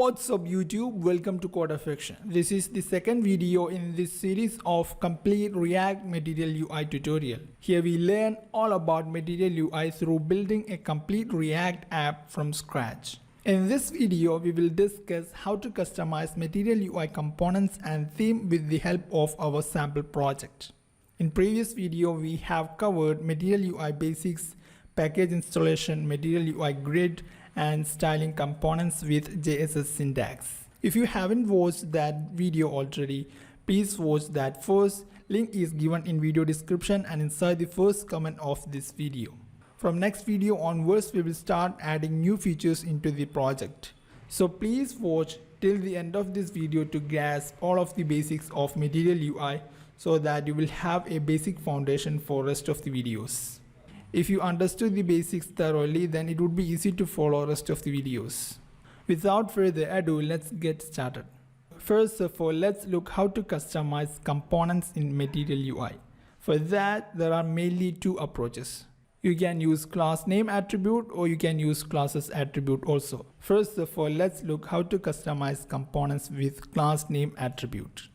What's up YouTube, welcome to CodAffection. This is the second video in this series of complete React Material UI tutorial. Here we learn all about Material UI through building a complete React app from scratch. In this video, we will discuss how to customize Material UI components and theme with the help of our sample project. In previous video, we have covered Material UI basics, package installation, Material UI grid, and styling components with JSS syntax. If you haven't watched that video already, please watch that first. Link is given in video description and inside the first comment of this video. From next video onwards, we will start adding new features into the project. So please watch till the end of this video to grasp all of the basics of Material UI so that you will have a basic foundation for rest of the videos. If you understood the basics thoroughly, then it would be easy to follow rest of the videos. Without further ado, let's get started. First of all, let's look how to customize components in Material UI. For that, there are mainly two approaches. You can use class name attribute or you can use classes attribute also. First of all, let's look how to customize components with class name attribute.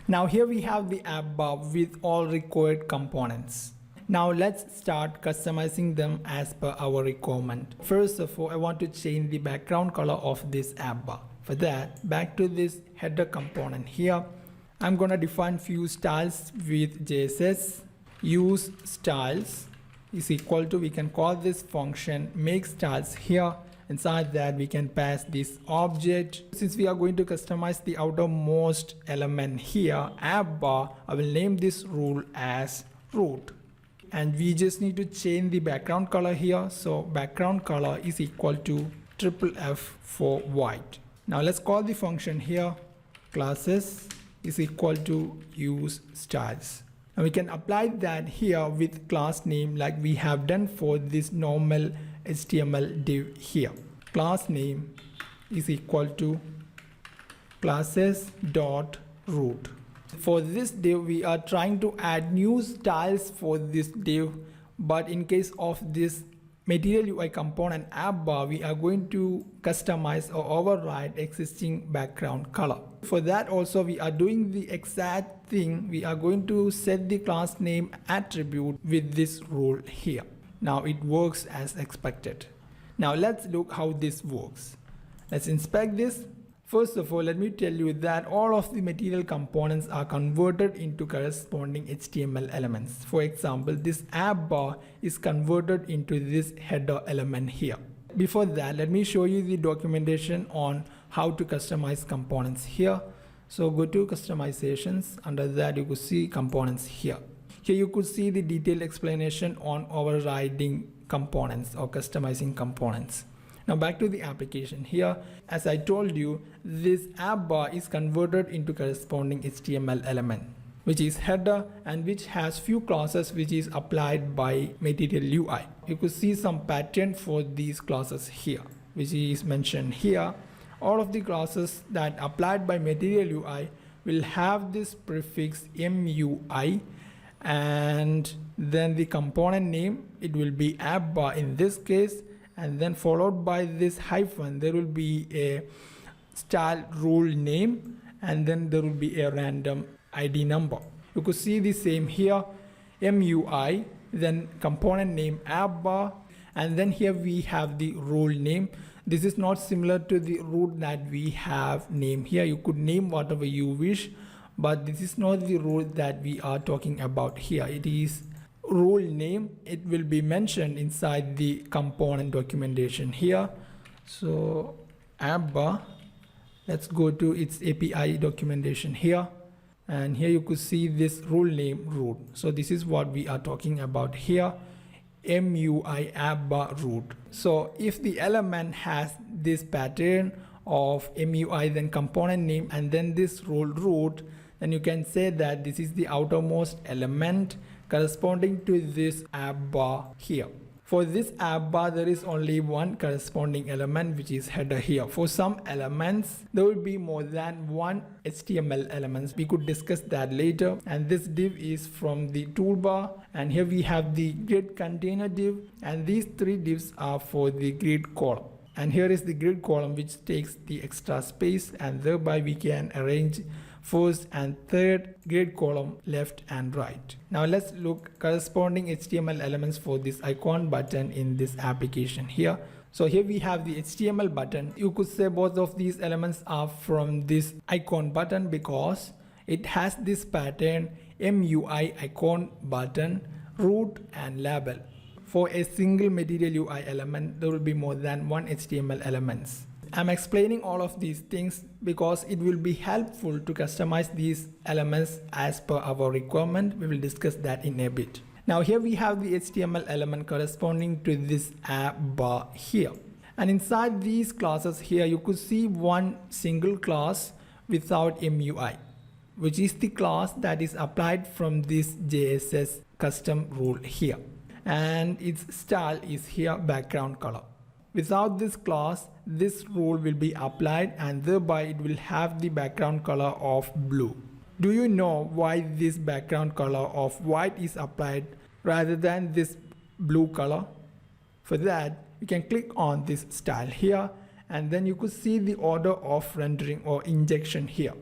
Now here we have the app bar with all required components. Now let's start customizing them as per our requirement. First of all, I want to change the background color of this app bar. For that, back to this header component here, I'm gonna define few styles with JSS. Use styles is equal to, we can call this function make styles here. Inside that we can pass this object. Since we are going to customize the outermost element here, app bar, I will name this rule as root. And we just need to change the background color here. So background color is equal to F for white. Now let's call the function here classes is equal to use styles. Now we can apply that here with class name like we have done for this normal HTML div here. Class name is equal to classes dot root. For this div, we are trying to add new styles for this div, but in case of this Material UI component app bar, we are going to customize or override existing background color. For that also, we are doing the exact thing. We are going to set the class name attribute with this rule here. Now it works as expected. Now let's look how this works. Let's inspect this. First of all, let me tell you that all of the material components are converted into corresponding HTML elements. For example, this app bar is converted into this header element here. Before that, let me show you the documentation on how to customize components here. So go to customizations. Under that, you could see components here. Here you could see the detailed explanation on overriding components or customizing components. Now back to the application here. As I told you, this app bar is converted into corresponding HTML element, which is header and which has few classes which is applied by Material UI. You could see some pattern for these classes here, which is mentioned here. All of the classes that applied by Material UI will have this prefix MUI, and then the component name, it will be app bar in this case, and then followed by this hyphen, there will be a style rule name, and then there will be a random ID number. You could see the same here, MUI, then component name app bar, and then here we have the rule name. This is not similar to the root that we have named here. You could name whatever you wish, but this is not the rule that we are talking about here. It is rule name. It will be mentioned inside the component documentation here. So app bar, let's go to its API documentation here, and here you could see this rule name root. So this is what we are talking about here, MUI app bar root. So if the element has this pattern of MUI, then component name, and then this rule root, then you can say that this is the outermost element corresponding to this app bar here. For this app bar, there is only one corresponding element, which is header here. For some elements, there will be more than one HTML elements. We could discuss that later. And this div is from the toolbar. And here we have the grid container div. And these three divs are for the grid column. And here is the grid column which takes the extra space, and thereby we can arrange first and third grid column left and right. Now let's look corresponding HTML elements for this icon button in this application here. So here we have the HTML button. You could say both of these elements are from this icon button because it has this pattern MUI icon button, root and label. For a single material UI element, there will be more than one HTML elements. I'm explaining all of these things because it will be helpful to customize these elements as per our requirement. We will discuss that in a bit. Now here we have the HTML element corresponding to this app bar here. And inside these classes here, you could see one single class without MUI, which is the class that is applied from this JSS custom rule here. And its style is here background color. Without this class, this rule will be applied and thereby it will have the background color of blue. Do you know why this background color of white is applied rather than this blue color? For that, you can click on this style here, and then you could see the order of rendering or injection here.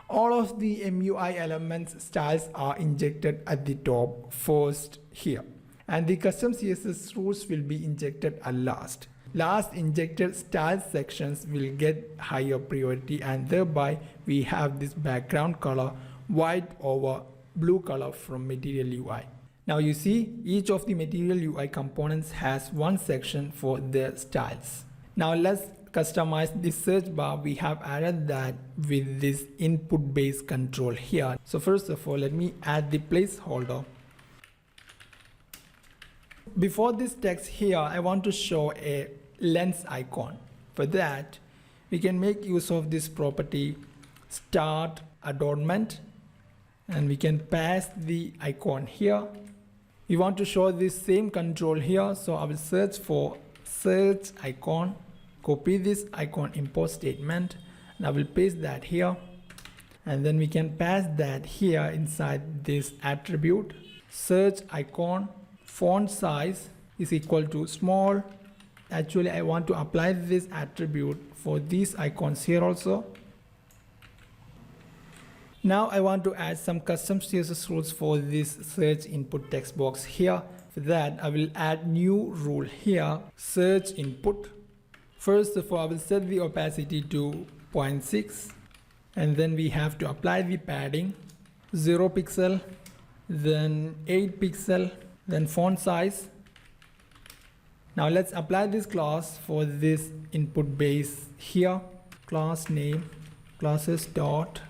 All of the MUI elements styles are injected at the top first here, and the custom CSS rules will be injected at last. Last injected style sections will get higher priority, and thereby we have this background color white over blue color from Material UI. Now you see each of the Material UI components has one section for their styles. Now let's customize the search bar. We have added that with this input based control here. So first of all, let me add the placeholder. Before this text here, I want to show a lens icon. For that, we can make use of this property start adornment, and we can pass the icon here. We want to show this same control here, so I will search for search icon, copy this icon import statement, and I will paste that here, and then we can pass that here inside this attribute. Search icon font size is equal to small. Actually, I want to apply this attribute for these icons here also. Now I want to add some custom CSS rules for this search input text box here. For that, I will add new rule here, search input. First of all, I will set the opacity to 0.6, and then we have to apply the padding 0 pixel, then 8 pixel, then font size. Now let's apply this class for this input base here. Class name classes dot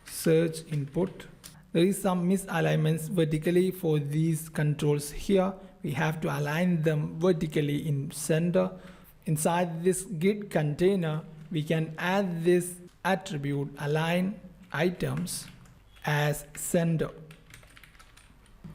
search input. There is some misalignments vertically for these controls here. We have to align them vertically in center. Inside this git container, we can add this attribute align items as center.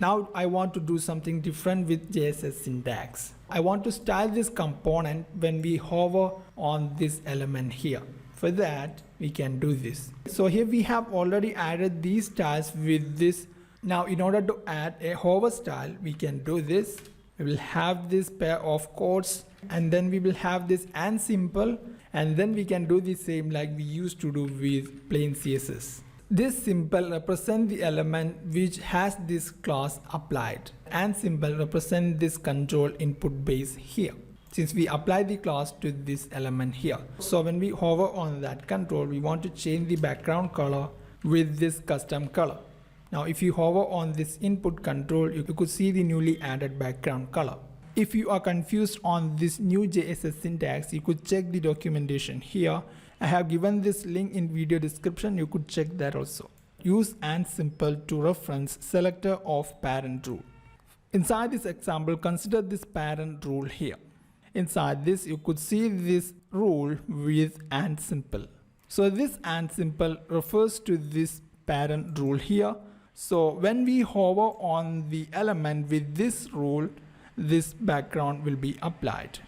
Now I want to do something different with JSS syntax. I want to style this component when we hover on this element here. For that, we can do this. So here we have already added these styles with this. Now in order to add a hover style, we can do this. We will have this pair of quotes, and then we will have this and simple, and then we can do the same like we used to do with plain CSS. This symbol represents the element which has this class applied, and symbol represents this control input base here, since we apply the class to this element here. So when we hover on that control, we want to change the background color with this custom color. Now if you hover on this input control, you could see the newly added background color. If you are confused on this new JSS syntax, you could check the documentation here. I have given this link in video description. You could check that also. Use and simple to reference selector of parent rule. Inside this example, consider this parent rule here. Inside this, you could see this rule with and simple. So this and simple refers to this parent rule here. So when we hover on the element with this rule, this background will be applied.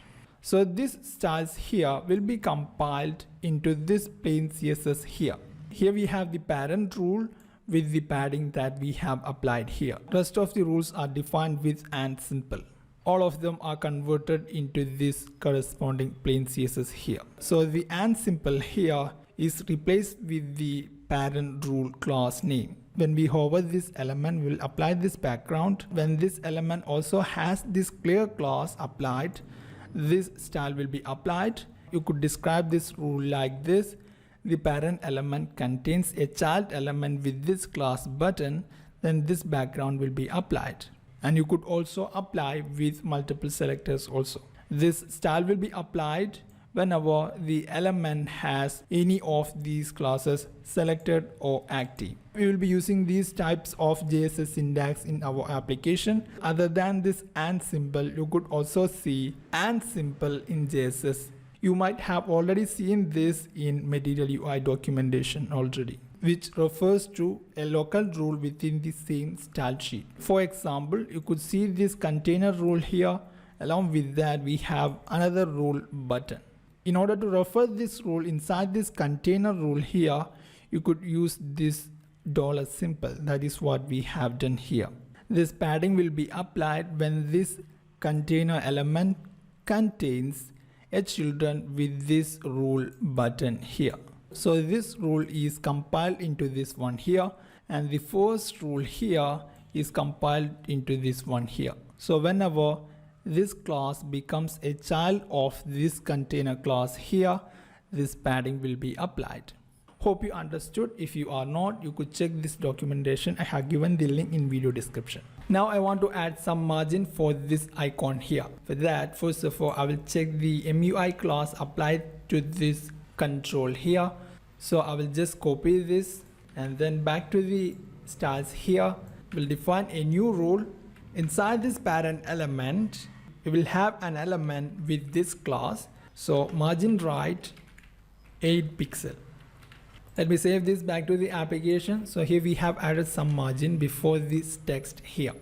So this styles here will be compiled into this plain CSS here. Here we have the parent rule with the padding that we have applied here. Rest of the rules are defined with and simple. all of them are converted into this corresponding plain CSS here. So the and symbol here is replaced with the parent rule class name. When we hover this element, we will apply this background. When this element also has this clear class applied, this style will be applied. You could describe this rule like this. The parent element contains a child element with this class button, then this background will be applied. And you could also apply with multiple selectors also. This style will be applied whenever the element has any of these classes selected or active. We will be using these types of JSS syntax in our application. Other than this and symbol, you could also see and symbol in JSS. You might have already seen this in Material UI documentation already, which refers to a local rule within the same style sheet. For example, you could see this container rule here. Along with that, we have another rule button. In order to refer this rule inside this container rule here, you could use this dollar symbol. That is what we have done here. This padding will be applied when this container element contains a children with this rule button here. So this rule is compiled into this one here, and the first rule here is compiled into this one here. So whenever this class becomes a child of this container class here, this padding will be applied. Hope you understood. If you are not, you could check this documentation. I have given the link in video description. Now I want to add some margin for this icon here. For that, first of all, I will check the MUI class applied to this control here. So I will just copy this and then back to the styles here. We'll define a new rule. Inside this parent element, we will have an element with this class. So margin right 8 pixel. Let me save this back to the application. So here we have added some margin before this text here.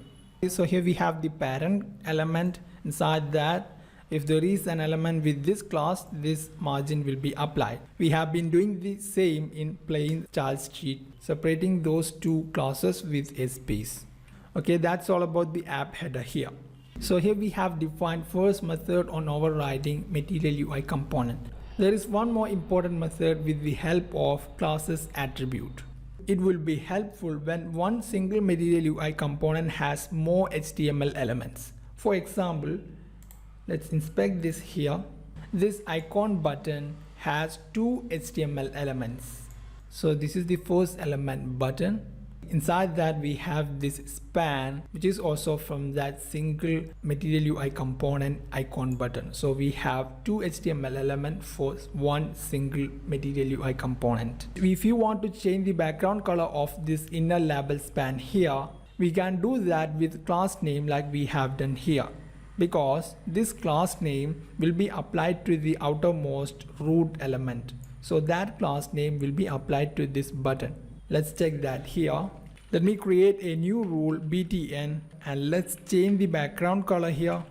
So here we have the parent element. Inside that, if there is an element with this class, this margin will be applied. We have been doing the same in plain style sheet, separating those two classes with a space. Okay, that's all about the app header here. So here we have defined first method on overriding Material UI component. There is one more important method with the help of classes attribute. It will be helpful when one single Material UI component has more HTML elements. For example, let's inspect this here. This icon button has 2 HTML elements. So this is the first element button. Inside that we have this span, which is also from that single Material UI component icon button. So we have 2 HTML elements for one single Material UI component. If you want to change the background color of this inner label span here, we can do that with class name like we have done here, because this class name will be applied to the outermost root element. So that class name will be applied to this button. Let's check that here. Let me create a new rule btn and let's change the background color here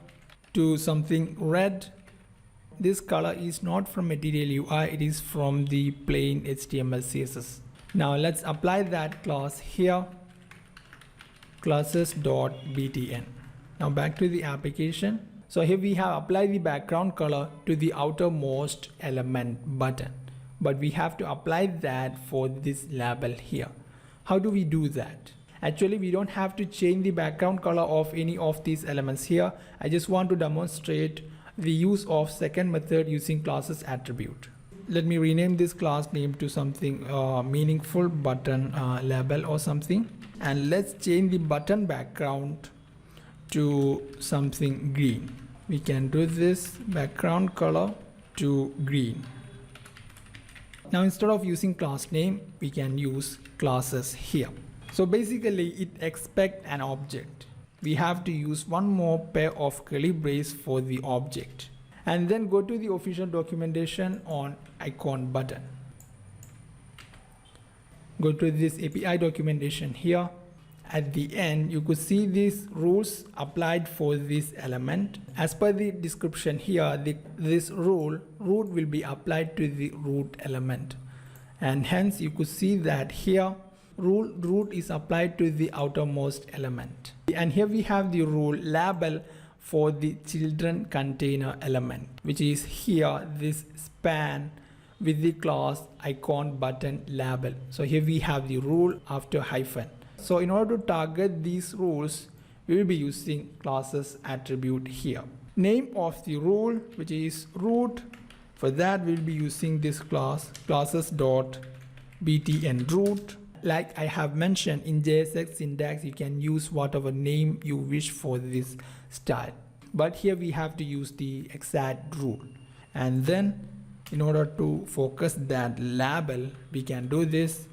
to something red. This color is not from Material UI, it is from the plain HTML CSS. Now let's apply that class here, classes.btn. Now back to the application. So here we have applied the background color to the outermost element button, but we have to apply that for this label here. How do we do that? Actually, we don't have to change the background color of any of these elements here. I just want to demonstrate the use of second method using classes attribute. Let me rename this class name to something meaningful, button label or something. And let's change the button background to something green. We can do this background color to green. Now instead of using class name, we can use classes here. So basically it expects an object. We have to use one more pair of curly brace for the object. And then go to the official documentation on icon button. Go to this API documentation here. At the end, you could see these rules applied for this element. As per the description here, this rule root will be applied to the root element. And hence you could see that here root is applied to the outermost element. And here we have the rule label for the children container element, which is here this span with the class icon button label. So here we have the rule after hyphen. So in order to target these rules, we will be using classes attribute here. Name of the rule, which is root. For that we'll be using this class classes.btn root. Like I have mentioned, in JSX syntax you can use whatever name you wish for this style, but here we have to use the exact rule. And then in order to focus that label, we can do this.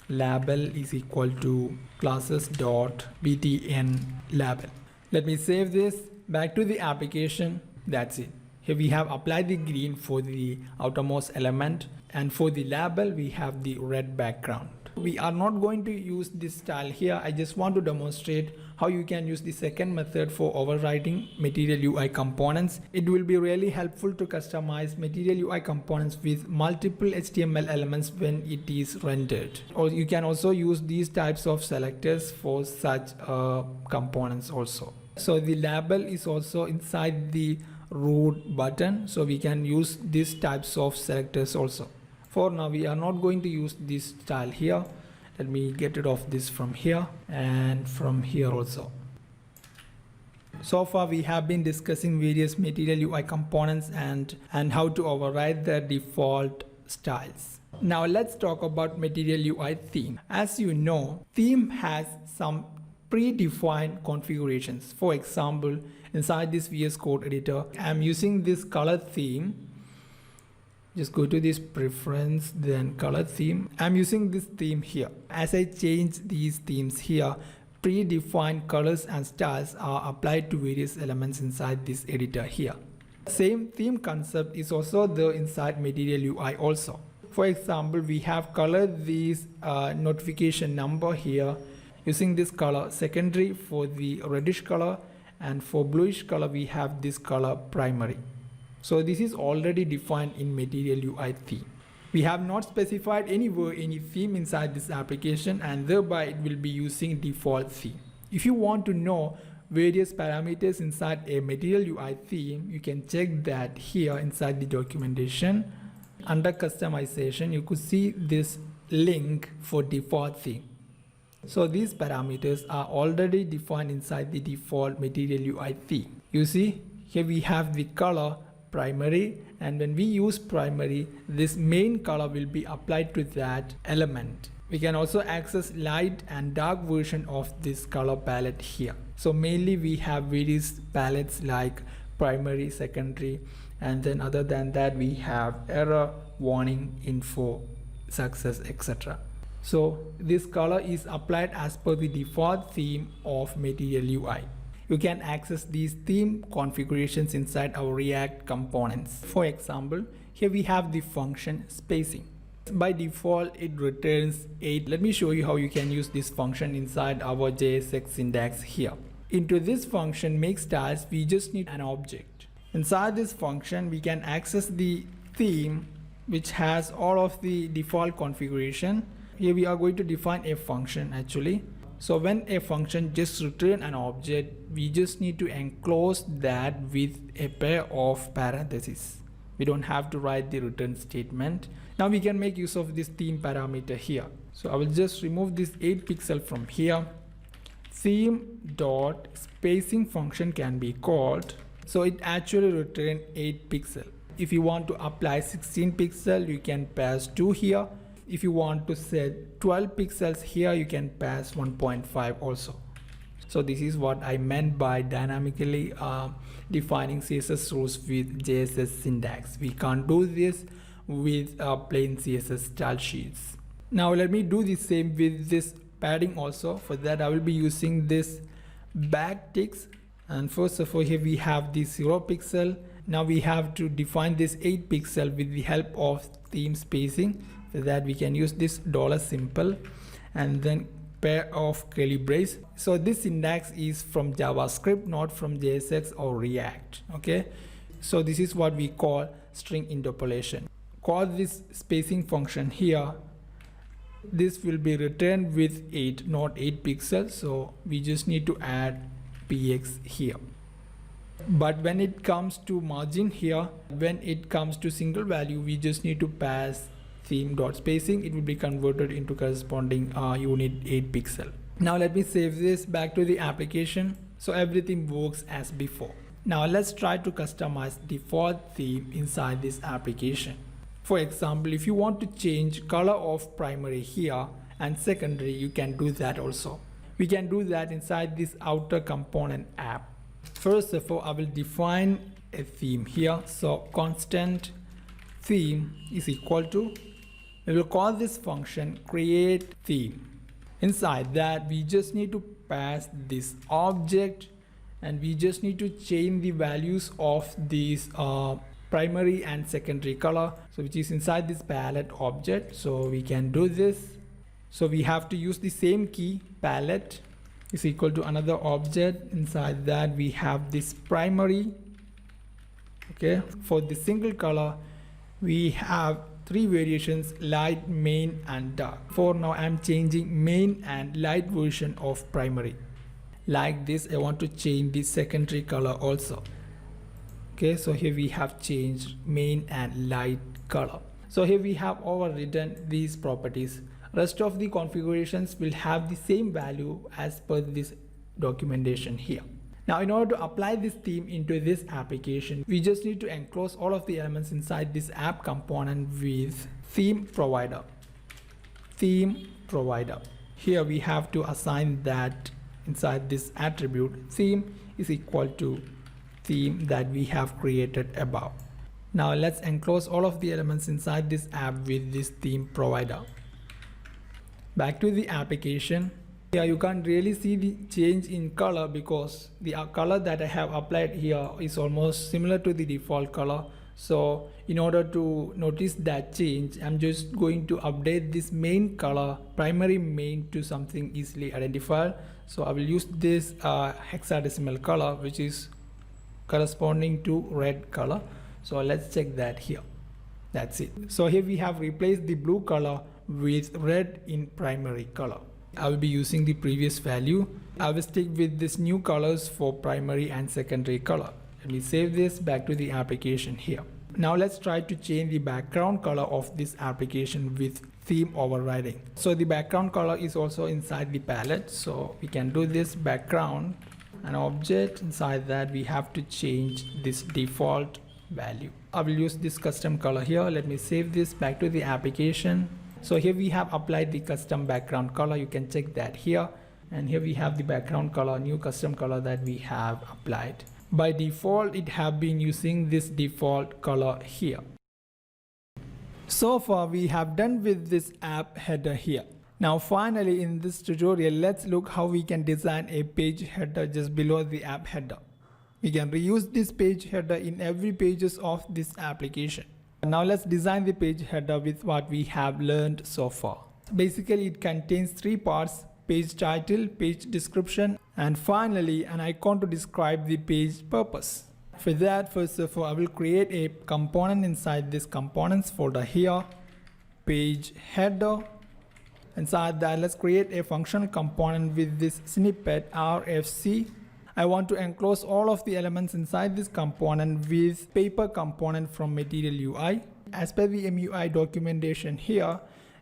Label is equal to classes.btn label. Let me save this. Back to the application. That's it. Here we have applied the green for the outermost element, and for the label we have the red background. We are not going to use this style here. I just want to demonstrate how you can use the second method for overriding Material UI components. It will be really helpful to customize Material UI components with multiple HTML elements when it is rendered. Or you can also use these types of selectors for such components also. So the label is also inside the root button, so we can use these types of selectors also. For now we are not going to use this style here. Let me get rid of this from here and from here also. So far we have been discussing various Material UI components and how to override the default styles. Now let's talk about Material UI theme. As you know, theme has some predefined configurations. For example, inside this VS Code editor, I'm using this color theme. Just go to this preference, then color theme. I'm using this theme here. As I change these themes here, predefined colors and styles are applied to various elements inside this editor here. Same theme concept is also there inside Material UI also. For example, we have colored this notification number here using this color secondary for the reddish color, and for bluish color we have this color primary. So this is already defined in Material UI theme. We have not specified anywhere any theme inside this application, and thereby it will be using default theme. If you want to know various parameters inside a Material UI theme, you can check that here inside the documentation. Under customization, you could see this link for default theme. So these parameters are already defined inside the default Material UI theme. You see, here we have the color primary, and when we use primary, this main color will be applied to that element. We can also access light and dark version of this color palette here. So mainly we have various palettes like primary, secondary, and then other than that we have error, warning, info, success, etc. So this color is applied as per the default theme of Material UI. You can access these theme configurations inside our React components. For example, here we have the function spacing. By default, it returns 8. Let me show you how you can use this function inside our JSX syntax here. Into this function make styles, we just need an object. Inside this function, we can access the theme which has all of the default configuration. Here we are going to define a function actually. So when a function just return an object, we just need to enclose that with a pair of parentheses. We don't have to write the return statement. Now we can make use of this theme parameter here. So I will just remove this 8 pixel from here. Theme.spacing function can be called. So it actually return 8 pixel. If you want to apply 16 pixel, you can pass 2 here. If you want to set 12 pixels here, you can pass 1.5 also. So this is what I meant by dynamically defining CSS rules with JSS syntax. We can't do this with plain CSS style sheets. Now let me do the same with this padding also. For that I will be using this backticks, and first of all here we have the 0 pixel. Now we have to define this 8 pixel with the help of theme spacing. For that we can use this $simple and then pair of curly brace. So this syntax is from JavaScript, not from JSX or React. Okay, so this is what we call string interpolation. Call this spacing function here. This will be returned with 8, not 8 pixels. So we just need to add px here. But when it comes to margin here, when it comes to single value, we just need to pass theme.spacing. It will be converted into corresponding unit 8 pixel. Now let me save this back to the application. So everything works as before. Now let's try to customize default theme inside this application. For example, if you want to change color of primary here and secondary, you can do that also. We can do that inside this outer component app. First of all, I will define a theme here. So constant theme is equal to, we will call this function create theme. Inside that, we just need to pass this object, and we just need to change the values of these primary and secondary color, so which is inside this palette object. So we can do this. So we have to use the same key, palette is equal to another object. Inside that we have this primary. Okay, for the single color we have 3 variations: light, main and dark. For now I'm changing main and light version of primary. Like this, I want to change the secondary color also. Okay, so here we have changed main and light color. So here we have overridden these properties. Rest of the configurations will have the same value as per this documentation here. Now in order to apply this theme into this application, we just need to enclose all of the elements inside this app component with theme provider. Theme provider. Here we have to assign that inside this attribute theme is equal to theme that we have created above. Now let's enclose all of the elements inside this app with this theme provider. Back to the application. Here you can't really see the change in color because the color that I have applied here is almost similar to the default color. So in order to notice that change, I'm just going to update this main color, primary main, to something easily identified. So I will use this hexadecimal color, which is corresponding to red color. So let's check that here. That's it. So here we have replaced the blue color with red in primary color. I will be using the previous value. I will stick with this new colors for primary and secondary color. Let me save this back to the application here. Now let's try to change the background color of this application with theme overriding. So the background color is also inside the palette. So we can do this background, an object. Inside that we have to change this default value. I will use this custom color here. Let me save this back to the application. So here we have applied the custom background color. You can check that here. And here we have the background color, new custom color that we have applied. By default, it have been using this default color here. So far we have done with this app header here. Now finally in this tutorial, let's look how we can design a page header just below the app header. We can reuse this page header in every pages of this application. Now let's design the page header with what we have learned so far. Basically it contains 3 parts: page title, page description, and finally an icon to describe the page purpose. For that, first of all, I will create a component inside this components folder here, page header. Inside that, let's create a functional component with this snippet rfc. I want to enclose all of the elements inside this component with paper component from Material UI. As per the MUI documentation here,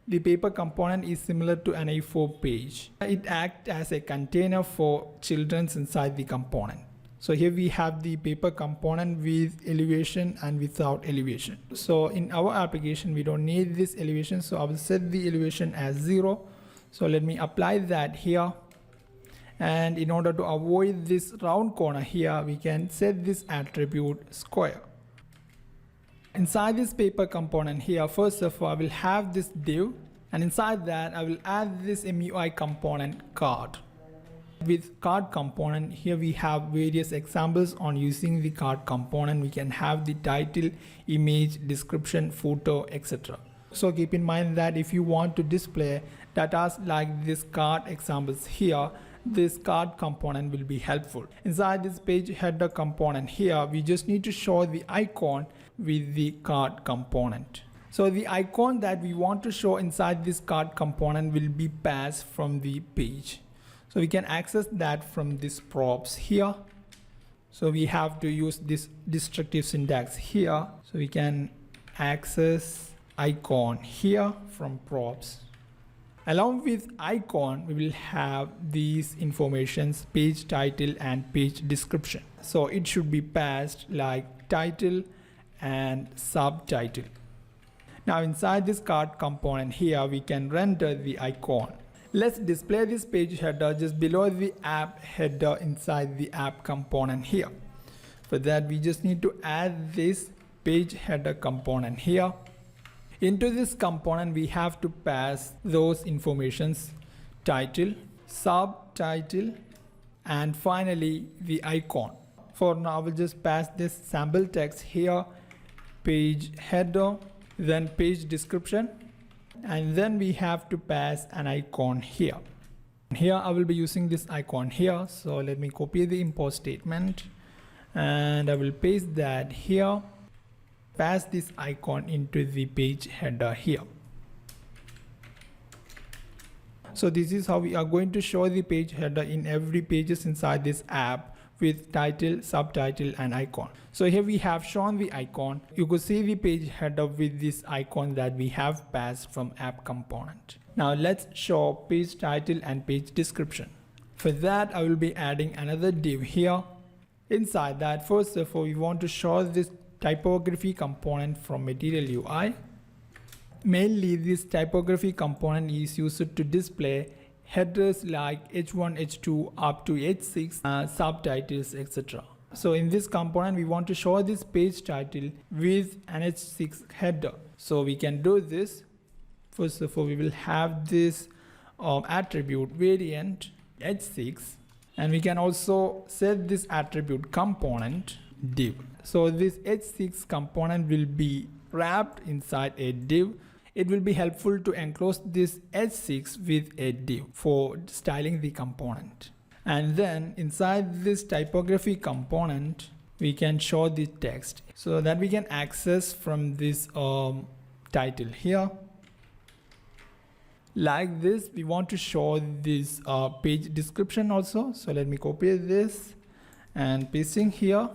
the paper component is similar to an A4 page. It acts as a container for children's inside the component. So here we have the paper component with elevation and without elevation. So in our application, we don't need this elevation. So I will set the elevation as 0. So let me apply that here. And in order to avoid this round corner here, we can set this attribute square. Inside this paper component here, first of all, I will have this div, and inside that I will add this MUI component card. With card component, here we have various examples on using the card component. We can have the title, image, description, photo, etc. So keep in mind that if you want to display data like this card examples here, this card component will be helpful. Inside this page header component here, we just need to show the icon with the card component. So the icon that we want to show inside this card component will be passed from the page. So we can access that from this props here. So we have to use this destructive syntax here. So we can access icon here from props. Along with icon, we will have these informations, page title and page description. So it should be passed like title and subtitle. Now inside this card component here, we can render the icon. Let's display this page header just below the app header inside the app component here. For that, we just need to add this page header component here. Into this component, we have to pass those informations: title, subtitle, and finally the icon. For now, I will just pass this sample text here, page header, then page description, and then we have to pass an icon here. Here I will be using this icon here, so let me copy the import statement and I will paste that here, pass this icon into the page header here. So this is how we are going to show the page header in every pages inside this app with title, subtitle and icon. So here we have shown the icon. You could see the page header with this icon that we have passed from app component. Now let's show page title and page description. For that, I will be adding another div here. Inside that, first of all, we want to show this typography component from Material UI. Mainly this typography component is used to display headers like H1, H2 up to H6, subtitles, etc. So in this component, we want to show this page title with an H6 header. So we can do this. First of all, we will have this attribute variant H6, and we can also set this attribute component div. So this H6 component will be wrapped inside a div. It will be helpful to enclose this H6 with a div for styling the component. And then inside this typography component, we can show the text so that we can access from this title here. Like this, we want to show this page description also. So let me copy this and pasting here.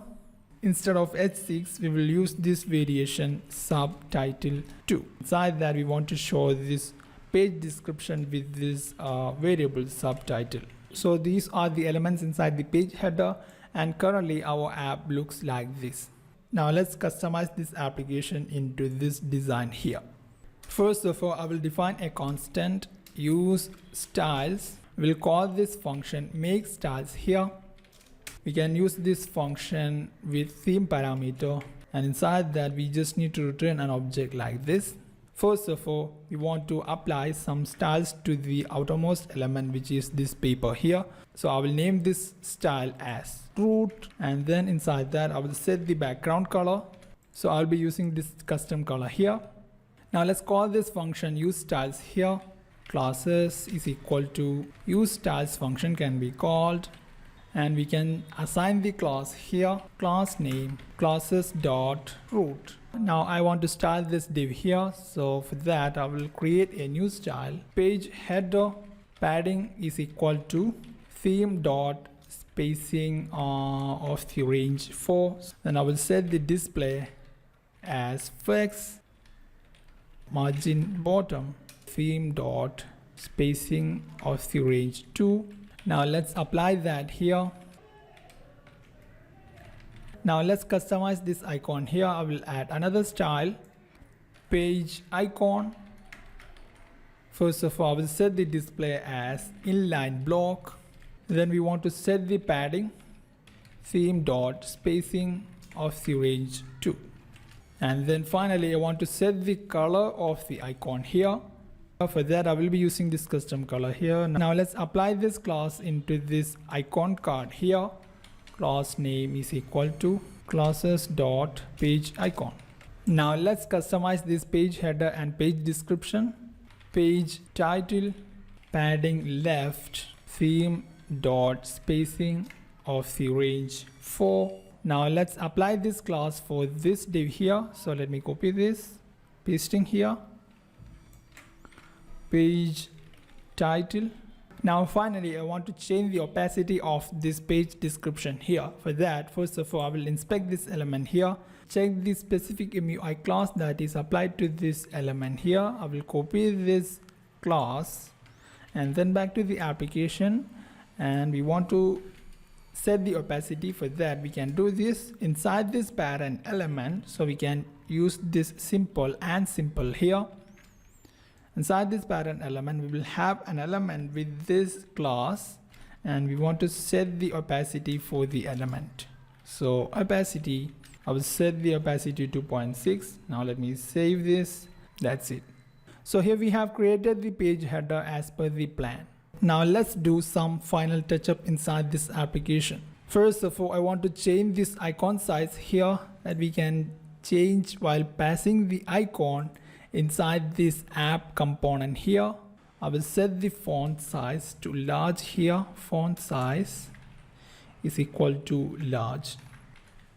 Instead of H6, we will use this variation subtitle 2. Inside that, we want to show this page description with this variable subtitle. So these are the elements inside the page header, and currently our app looks like this. Now let's customize this application into this design here. First of all, I will define a constant, use styles. We'll call this function make styles here. We can use this function with theme parameter, and inside that we just need to return an object like this. First of all, we want to apply some styles to the outermost element, which is this paper here. So I will name this style as root, and then inside that I will set the background color. So I'll be using this custom color here. Now let's call this function use styles here. Classes is equal to use styles function can be called, and we can assign the class here, class name classes dot root. Now I want to style this div here, so for that I will create a new style. Page header padding is equal to theme dot spacing of the range 4. Then I will set the display as flex, margin bottom, theme dot spacing of the range 2. Now let's apply that here. Now let's customize this icon here. I will add another style, page icon. First of all, I will set the display as inline block. Then we want to set the padding, theme dot spacing of the range 2. And then finally, I want to set the color of the icon here. For that, I will be using this custom color here. Now let's apply this class into this icon card here. Class name is equal to classes dot page icon. Now let's customize this page header and page description. Page title, padding left, theme dot spacing of the range 4. Now let's apply this class for this div here. So let me copy this, pasting here. Page title. Now finally, I want to change the opacity of this page description here. For that, first of all, I will inspect this element here, check the specific MUI class that is applied to this element here. I will copy this class and then back to the application, and we want to set the opacity. For that, we can do this inside this parent element. So we can use this simple and simple here. Inside this parent element, we will have an element with this class, and we want to set the opacity for the element. So opacity, I will set the opacity to 2.6. Now let me save this. That's it. So here we have created the page header as per the plan. Now let's do some final touch-up inside this application. First of all, I want to change this icon size here, that we can change while passing the icon inside this app component here. I will set the font size to large here. Font size is equal to large.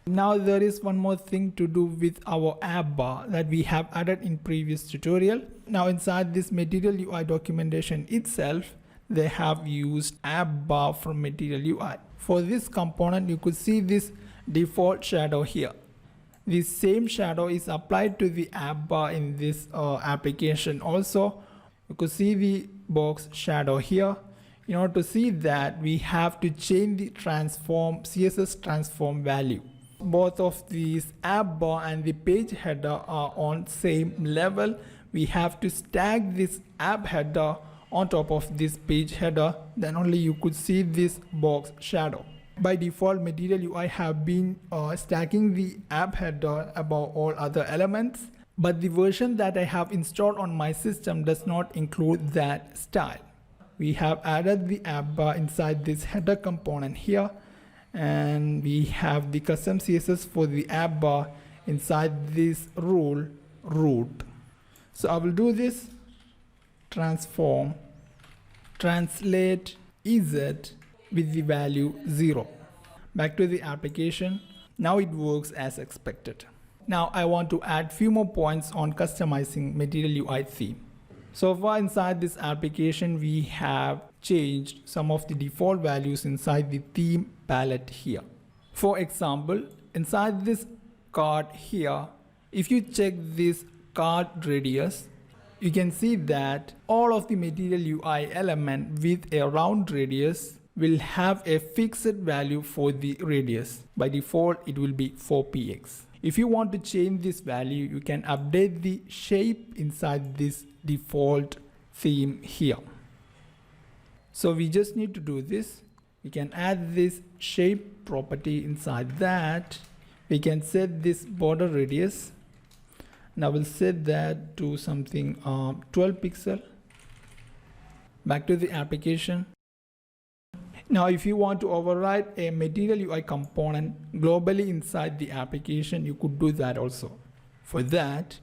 Now there is one more thing to do with our app bar that we have added in previous tutorial. Now inside this Material UI documentation itself, they have used app bar from Material UI. For this component, you could see this default shadow here. The same shadow is applied to the app bar in this application also. You could see the box shadow here. In order to see that, we have to change the transform CSS transform value. Both of these app bar and the page header are on same level. We have to stack this app header on top of this page header, then only you could see this box shadow. By default, Material UI have been stacking the app header above all other elements, but the version that I have installed on my system does not include that style. We have added the app bar inside this header component here, and we have the custom CSS for the app bar inside this rule root. So I will do this transform translate EZ with the value 0. Back to the application. Now it works as expected. Now I want to add few more points on customizing Material UI theme. So far inside this application, we have changed some of the default values inside the theme palette here. For example, inside this card here, if you check this card radius, you can see that all of the Material UI element with a round radius will have a fixed value for the radius. By default, it will be 4px. If you want to change this value, you can update the shape inside this default theme here. So we just need to do this. We can add this shape property inside that. We can set this border radius. And I will set that to something 12 pixel. Back to the application. Now if you want to override a Material UI component globally inside the application, you could do that also. For that,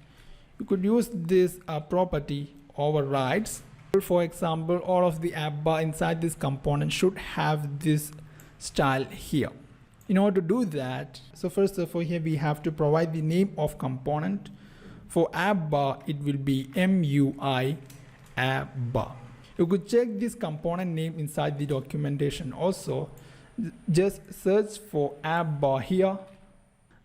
you could use this property overrides. For example, all of the app bar inside this component should have this style here. In order to do that, so first of all, here we have to provide the name of component. For app bar, it will be MUI app bar. You could check this component name inside the documentation also. Just search for app bar here,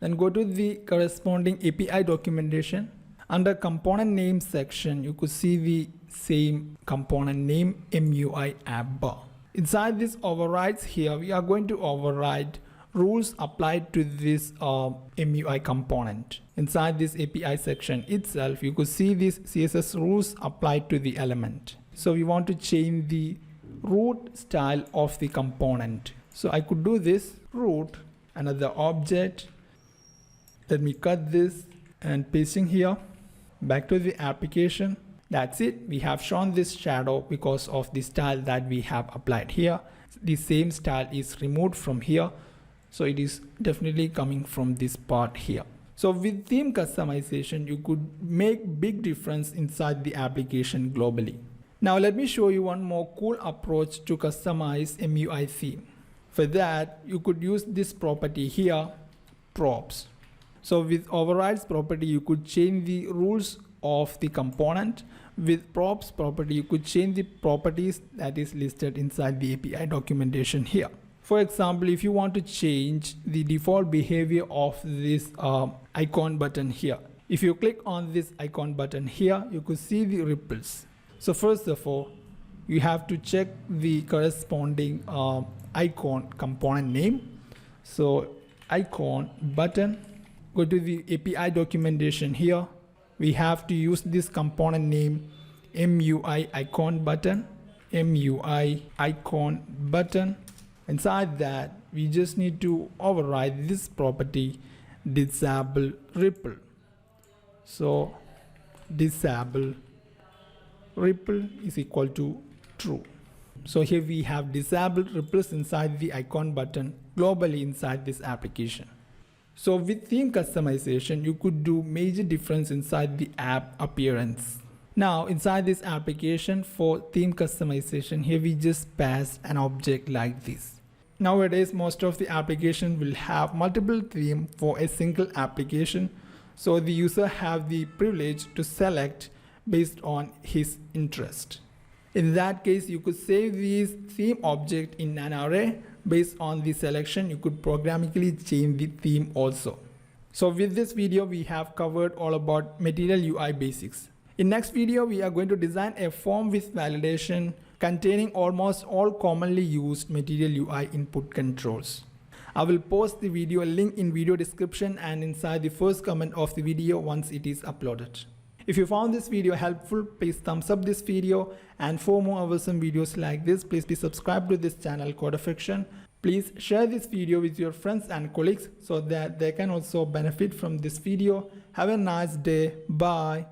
then go to the corresponding API documentation. Under component name section, you could see the same component name MUI app bar. Inside this overrides here, we are going to override rules applied to this MUI component. Inside this API section itself, you could see these CSS rules applied to the element. So we want to change the root style of the component. So I could do this root, another object. Let me cut this and pasting here. Back to the application. That's it. We have shown this shadow because of the style that we have applied here. The same style is removed from here. So it is definitely coming from this part here. So with theme customization, you could make big difference inside the application globally. Now let me show you one more cool approach to customize MUI theme. For that, you could use this property here, props. So with overrides property, you could change the rules of the component, with props property, you could change the properties that is listed inside the API documentation here. For example, if you want to change the default behavior of this icon button here, if you click on this icon button here, you could see the ripples. So first of all, you have to check the corresponding icon component name. So icon button, go to the API documentation here. We have to use this component name MUI icon button, MUI icon button. Inside that, we just need to override this property disable ripple. So disable ripple is equal to true. So here we have disabled ripples inside the icon button globally inside this application. So with theme customization, you could do major difference inside the app appearance. Now inside this application for theme customization, here we just pass an object like this. Nowadays, most of the application will have multiple themes for a single application. So the user have the privilege to select based on his interest. In that case, you could save this theme object in an array. Based on the selection, you could programmatically change the theme also. So with this video, we have covered all about Material UI basics. In next video, we are going to design a form with validation containing almost all commonly used Material UI input controls. I will post the video link in video description and inside the first comment of the video once it is uploaded. If you found this video helpful, please thumbs up this video, and for more awesome videos like this, please be subscribed to this channel CodAffection. Please share this video with your friends and colleagues so that they can also benefit from this video. Have a nice day. Bye.